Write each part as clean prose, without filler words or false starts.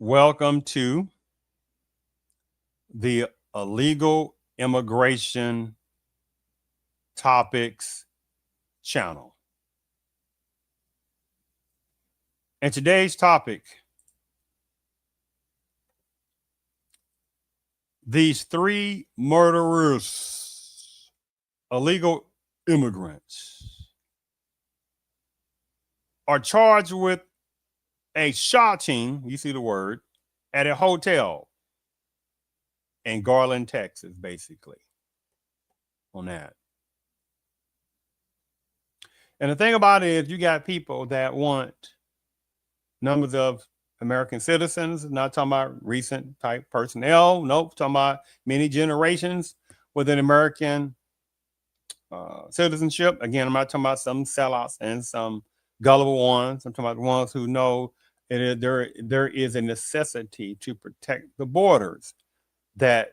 Welcome to the Illegal Immigration Topics channel. And today's topic, these three murderous illegal immigrants are charged with a shooting, you see the word, at a hotel in Garland, Texas, basically, on that. And the thing about it is you got people that want numbers of American citizens, not talking about recent type personnel, nope, talking about many generations within American citizenship. Again, I'm not talking about some sellouts and some gullible ones. I'm talking about the ones who know there is a necessity to protect the borders, that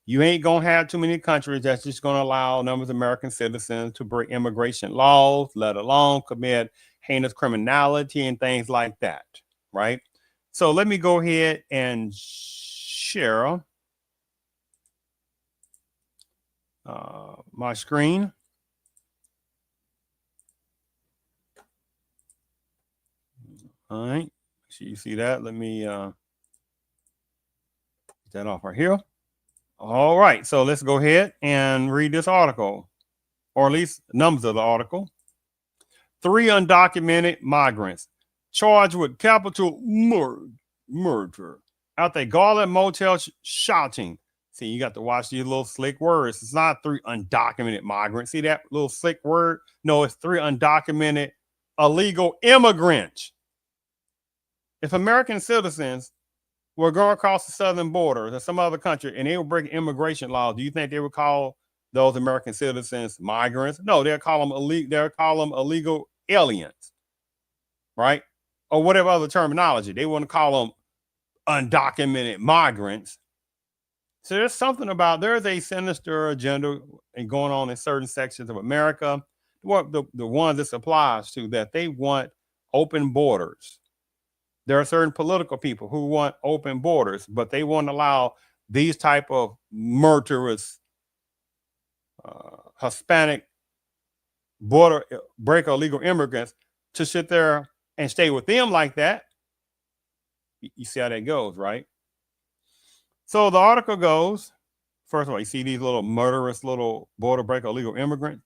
you ain't going to have too many countries that's just going to allow numbers of American citizens to break immigration laws, let alone commit heinous criminality and things like that, right? So let me go ahead and share my screen. All right, so you see that. Let me get that off right here. All right, so let's go ahead and read this article, or at least numbers of the article. 3 undocumented migrants charged with capital murder after a Garland motel shooting. See, you got to watch these little slick words. It's not 3 undocumented migrants. See that little slick word? No, it's 3 undocumented illegal immigrants. If American citizens were going across the southern border to some other country and they were breaking immigration laws, do you think they would call those American citizens migrants? No, they'll call them illegal aliens, right? Or whatever other terminology. They wouldn't call them undocumented migrants. So there's something about, there's a sinister agenda going on in certain sections of America, what the ones this applies to, that they want open borders. There are certain political people who want open borders, but they won't allow these type of murderous Hispanic border breaker illegal immigrants to sit there and stay with them like that. You see how that goes, right? So the article goes, first of all, you see these little murderous little border breaker illegal immigrants,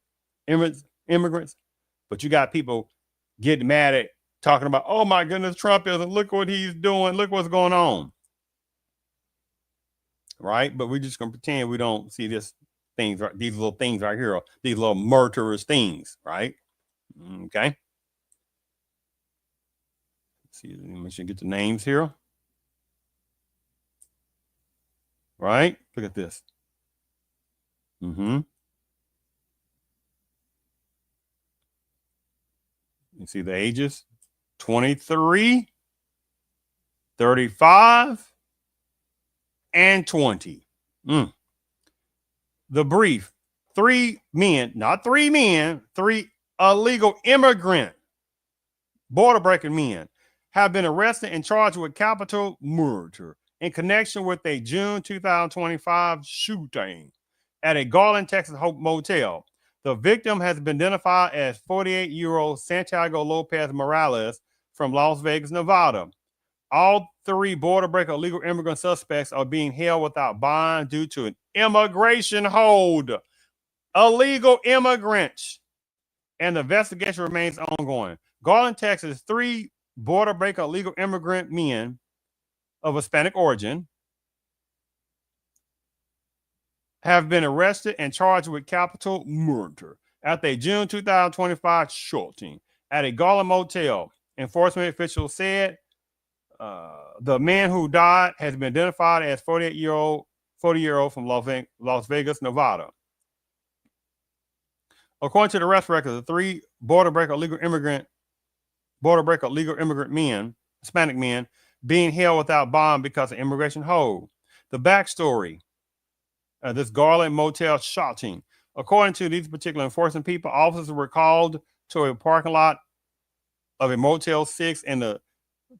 but you got people getting mad at talking about, oh my goodness, Trump isn't, look what he's doing, look what's going on. Right? But we're just gonna pretend we don't see this things, right? These little things right here, these little murderous things, right? Okay. Let's see, make sure you get the names here. Right? Look at this. You see the ages? 23, 35, and 20. The brief, 3 men, not 3 men, 3 illegal immigrant border breaking men have been arrested and charged with capital murder in connection with a June 2025 shooting at a Garland, Texas motel. The victim has been identified as 48-year-old Santiago Lopez Morales from Las Vegas, Nevada. All 3 border breaker illegal immigrant suspects are being held without bond due to an immigration hold. Illegal immigrants. And the investigation remains ongoing. Garland, Texas, 3 border breaker illegal immigrant men of Hispanic origin have been arrested and charged with capital murder after a June 2025 shooting at a Garland motel. Enforcement officials said the man who died has been identified as 40-year-old from Las Vegas, Nevada. According to the arrest record, the 3 border breaker illegal immigrant men, Hispanic men, being held without bond because of immigration hold. The backstory: this Garland motel shooting. According to these particular enforcement people, officers were called to a parking lot of a Motel 6 in the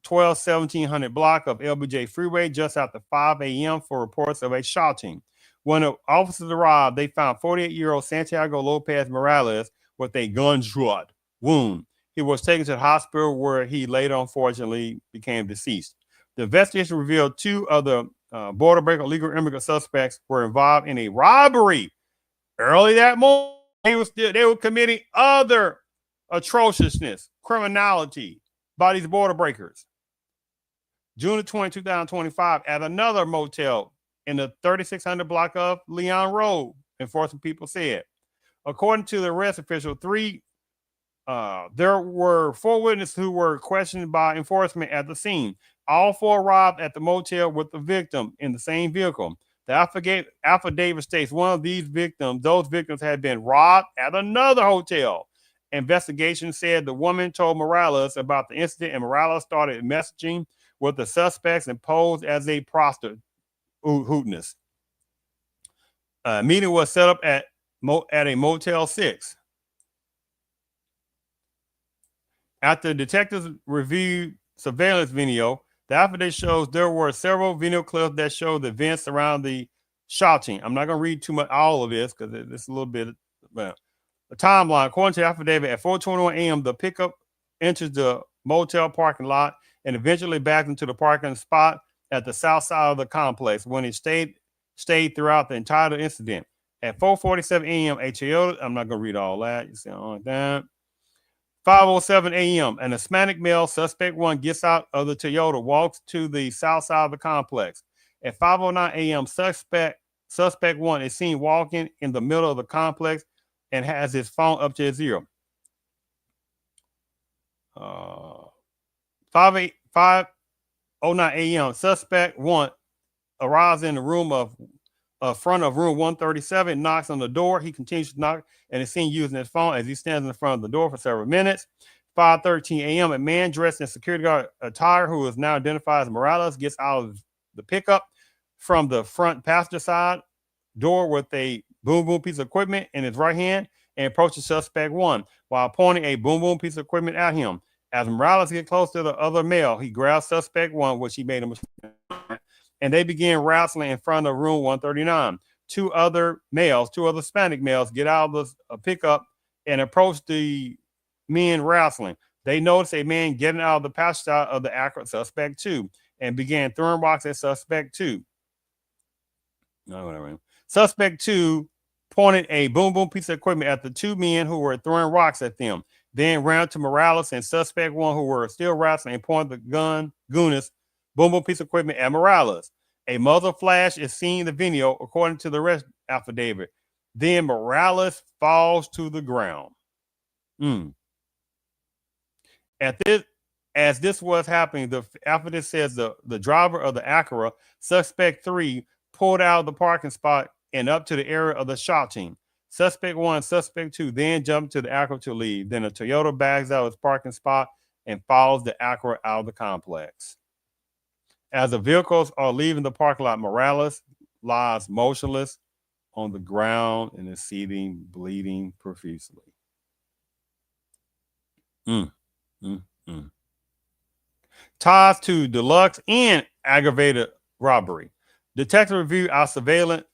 1700 block of LBJ Freeway just after 5 a.m. for reports of a shooting. When the officers arrived, they found 48-year-old Santiago Lopez Morales with a gunshot wound. He was taken to the hospital where he later, unfortunately, became deceased. The investigation revealed two other border breaker illegal immigrant suspects were involved in a robbery. Early that morning, they were committing other atrociousness, criminality by these border breakers. June 20, 2025, at another motel in the 3600 block of Leon Road, enforcement people said. According to the arrest official, there were 4 witnesses who were questioned by enforcement at the scene. All 4 arrived at the motel with the victim in the same vehicle. The affidavit states one of those victims had been robbed at another hotel. Investigation said the woman told Morales about the incident, and Morales started messaging with the suspects and posed as a prostitute. Meeting was set up at a Motel 6. After detectives reviewed surveillance video, the affidavit shows there were several video clips that show the events around the shooting. I'm not going to read too much all of this because it's a little bit. Well, the timeline, according to the affidavit, at 4:21 a.m., the pickup enters the motel parking lot and eventually backs into the parking spot at the south side of the complex. When it stayed throughout the entire incident. At 4:47 a.m., a Toyota. I'm not going to read all that. You see all that. 5:07 a.m., an Hispanic male, suspect 1, gets out of the Toyota, walks to the south side of the complex. At 5:09 a.m., suspect 1 is seen walking in the middle of the complex and has his phone up to his ear. 5:09 a.m., suspect 1 arrives in the room front of room 137, knocks on the door. He continues to knock and is seen using his phone as he stands in front of the door for several minutes. 5:13 a.m., a man dressed in security guard attire, who is now identified as Morales, gets out of the pickup from the front passenger side door with a boom boom piece of equipment in his right hand and approaches suspect 1 while pointing a boom boom piece of equipment at him. As Morales gets close to the other male, he grabs suspect 1, which he made a mistake, and they begin wrestling in front of room 139. Two other Hispanic males, get out of the pickup and approach the men wrestling. They notice a man getting out of the passenger side of the Acura suspect 2 and began throwing rocks at suspect 2. No, whatever. Suspect 2 pointed a boom boom piece of equipment at the 2 men who were throwing rocks at them. Then ran to Morales and suspect 1, who were still wrestling, and pointed the goonist boom boom piece of equipment at Morales. A muzzle flash is seen in the video, according to the arrest affidavit. Then Morales falls to the ground. As this was happening, the affidavit says the driver of the Acura, suspect 3, pulled out of the parking spot and up to the area of the shooting. Suspect 1 and suspect 2 then jumped to the Acura to leave. Then a Toyota bags out of its parking spot and follows the Acura out of the complex. As the vehicles are leaving the parking lot, Morales lies motionless on the ground and is seething, bleeding profusely. Ties to deluxe and aggravated robbery. Detective review our surveillance.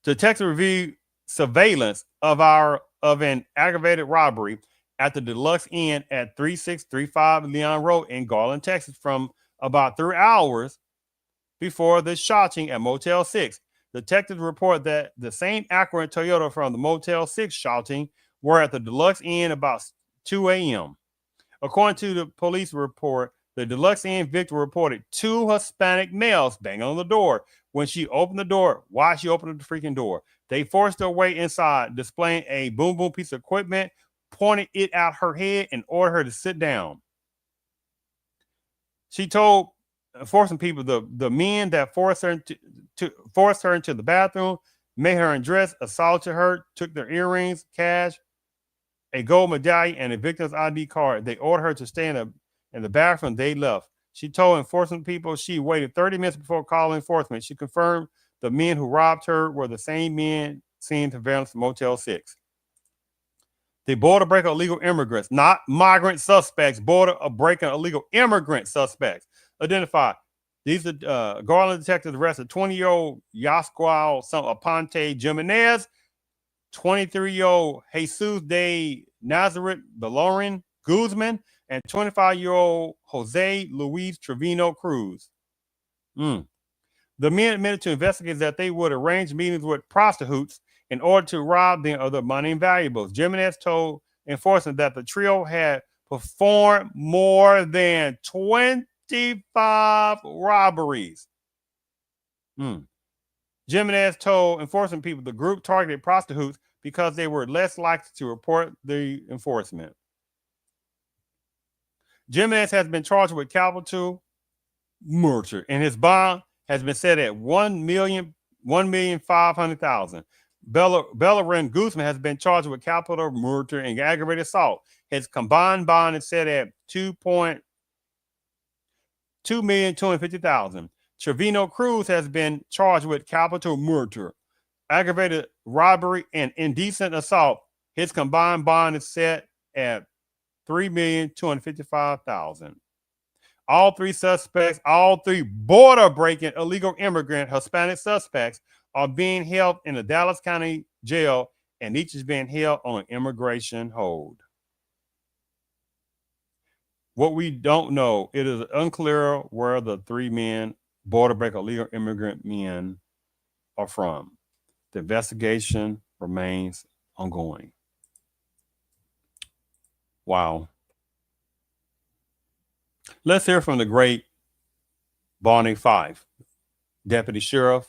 Detective review surveillance of an aggravated robbery at the Deluxe Inn at 3635 Leon Road in Garland, Texas, from about 3 hours before the shooting at Motel 6. Detectives report that the same Acura and Toyota from the Motel 6 shooting were at the Deluxe Inn about 2 a.m. According to the police report, the Deluxe Inn victim reported 2 Hispanic males banging on the door. When she opened the door, why she opened the freaking door? They forced their way inside, displaying a boom boom piece of equipment, pointed it at her head, and ordered her to sit down. She told enforcement people the men that forced her into the bathroom, made her undress, assaulted her, took their earrings, cash, a gold medallion, and a victim's ID card. They ordered her to stay in the bathroom. They left. She told enforcement people she waited 30 minutes before calling enforcement. She confirmed the men who robbed her were the same men seen in surveillance from Motel 6. The border breaker illegal immigrants, not migrant suspects, border breaking illegal immigrant suspects. Identified. These are Garland Texas arrested 20-year-old Yasqual Aponte Jimenez, 23-year-old Jesus de Nazareth Belorin Guzman, and 25-year-old Jose Luis Trevino Cruz. The men admitted to investigators that they would arrange meetings with prostitutes in order to rob them of their money and valuables. Jimenez told enforcement that the trio had performed more than 25 robberies. Jimenez told enforcement people the group targeted prostitutes because they were less likely to report the enforcement. Jimenez has been charged with capital murder, and his bond has been set at $1,500,000. Belorin Guzman has been charged with capital murder and aggravated assault. His combined bond is set at $2,250,000. Trevino Cruz has been charged with capital murder, aggravated robbery, and indecent assault. His combined bond is set at $3,255,000. All three suspects, all three border breaking illegal immigrant Hispanic suspects, are being held in the Dallas County Jail, and each is being held on an immigration hold. What we don't know, it is unclear where the three men, border breaker illegal immigrant men, are from. The investigation remains ongoing. Wow. Let's hear from the great Barney Fife, Deputy Sheriff,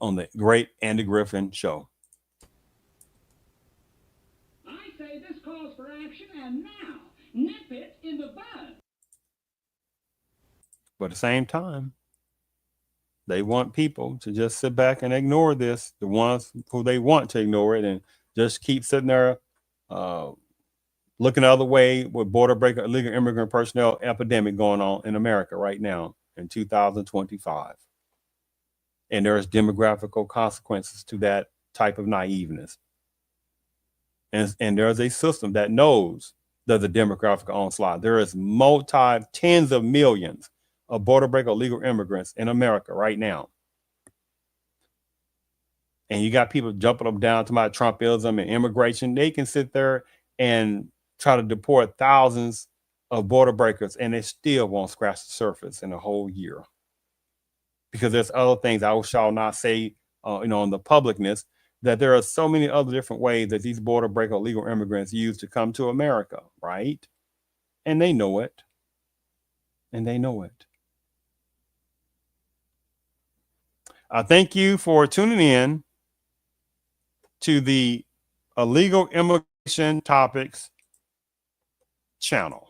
on the great Andy Griffin Show. I say this calls for action, and now, nip it in the bud. But at the same time, they want people to just sit back and ignore this, the ones who they want to ignore it, and just keep sitting there looking the other way with border breaker illegal immigrant personnel epidemic going on in America right now in 2025. And there's demographical consequences to that type of naiveness. And there's a system that knows there's a demographic onslaught. There is tens of millions of border breaker illegal immigrants in America right now. And you got people jumping up down to my Trumpism and immigration. They can sit there and try to deport thousands of border breakers, and they still won't scratch the surface in a whole year. Because there's other things I shall not say, in the publicness, that there are so many other different ways that these border breaker illegal immigrants use to come to America, right? And they know it. And they know it. I thank you for tuning in to the Illegal Immigration Topics channel.